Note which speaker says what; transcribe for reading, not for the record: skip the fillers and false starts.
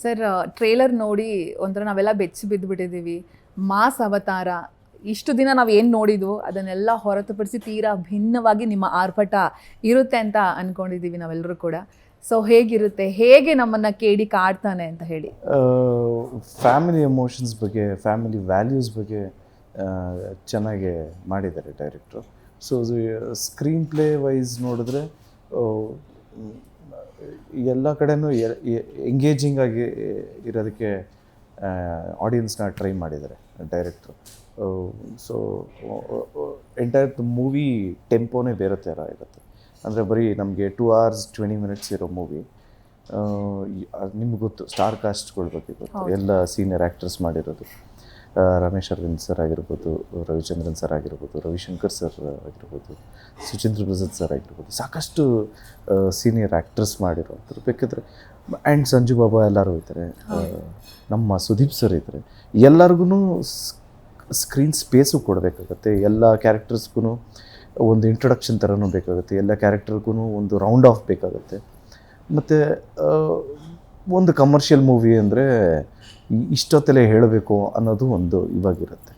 Speaker 1: Sir trailer ನೋಡಿ ಒಂಥರ ನಾವೆಲ್ಲ ಬೆಚ್ಚಿ ಬಿದ್ದುಬಿಟ್ಟಿದ್ದೀವಿ. ಮಾಸ್ ಅವತಾರ ಇಷ್ಟು ದಿನ ನಾವು ಏನು ನೋಡಿದ್ವು ಅದನ್ನೆಲ್ಲ ಹೊರತುಪಡಿಸಿ ತೀರಾ ಭಿನ್ನವಾಗಿ ನಿಮ್ಮ ಆರ್ಭಟ ಇರುತ್ತೆ ಅಂತ ಅಂದ್ಕೊಂಡಿದ್ದೀವಿ ನಾವೆಲ್ಲರೂ ಕೂಡ. ಸೊ ಹೇಗಿರುತ್ತೆ, ಹೇಗೆ ನಮ್ಮನ್ನು ಕೇಳಿ ಕಾಡ್ತಾನೆ ಅಂತ ಹೇಳಿ.
Speaker 2: ಫ್ಯಾಮಿಲಿ ಎಮೋಷನ್ಸ್ ಬಗ್ಗೆ, ಫ್ಯಾಮಿಲಿ ವ್ಯಾಲ್ಯೂಸ್ ಬಗ್ಗೆ ಚೆನ್ನಾಗಿ ಮಾಡಿದ್ದಾರೆ ಡೈರೆಕ್ಟ್ರು. ಸೊ ಸ್ಕ್ರೀನ್ ಪ್ಲೇ ವೈಸ್ ನೋಡಿದ್ರೆ ಎಲ್ಲ ಕಡೆನೂ ಎಂಗೇಜಿಂಗ್ ಆಗಿ ಇರೋದಕ್ಕೆ ಆಡಿಯನ್ಸ್ನ ಟ್ರೈ ಮಾಡಿದ್ದಾರೆ ಡೈರೆಕ್ಟ್ರು. ಸೊ ಎಂಟೈರ್ ಮೂವಿ ಟೆಂಪೋನೇ ಬೇರೆ ಥರ ಇರುತ್ತೆ. ಅಂದರೆ ಬರೀ ನಮಗೆ 2 hours 20 minutes ಇರೋ ಮೂವಿ. ನಿಮ್ಗೆ ಗೊತ್ತು ಸ್ಟಾರ್ ಕಾಸ್ಟ್ಗಳ ಬಗ್ಗೆ ಗೊತ್ತು, ಎಲ್ಲ ಸೀನಿಯರ್ ಆ್ಯಕ್ಟರ್ಸ್ ಮಾಡಿರೋದು. ರಮೇಶ್ ಅರವಿಂದ್ ಸರ್ ಆಗಿರ್ಬೋದು, ರವಿಚಂದ್ರನ್ ಸರ್ ಆಗಿರ್ಬೋದು, ರವಿಶಂಕರ್ ಸರ್ ಆಗಿರ್ಬೋದು, ಸುಚೇಂದ್ರ ಪ್ರಸಾದ್ ಸರ್ ಆಗಿರ್ಬೋದು, ಸಾಕಷ್ಟು ಸೀನಿಯರ್ ಆ್ಯಕ್ಟರ್ಸ್ ಮಾಡಿರೋಂಥದ್ದು. ಬೇಕಾದರೆ ಆ್ಯಂಡ್ ಸಂಜು ಬಾಬಾ ಎಲ್ಲರೂ ಇದ್ದಾರೆ, ನಮ್ಮ ಸುದೀಪ್ ಸರ್ ಇದ್ದಾರೆ. ಎಲ್ಲರಿಗೂ ಸ್ಕ್ರೀನ್ ಸ್ಪೇಸು ಕೊಡಬೇಕಾಗತ್ತೆ. ಎಲ್ಲ ಕ್ಯಾರೆಕ್ಟರ್ಸ್ಗೂ ಒಂದು ಇಂಟ್ರೊಡಕ್ಷನ್ ಥರನೂ ಬೇಕಾಗುತ್ತೆ, ಎಲ್ಲ ಕ್ಯಾರೆಕ್ಟರ್ಗೂ ಒಂದು ರೌಂಡ್ ಆಫ್ ಬೇಕಾಗುತ್ತೆ. ಮತ್ತು ಒಂದು ಕಮರ್ಷಿಯಲ್ ಮೂವಿ ಅಂದರೆ ಇಷ್ಟೊತ್ತಲ್ಲೇ ಹೇಳಬೇಕು ಅನ್ನೋದು ಒಂದು ಇವಾಗಿರುತ್ತೆ.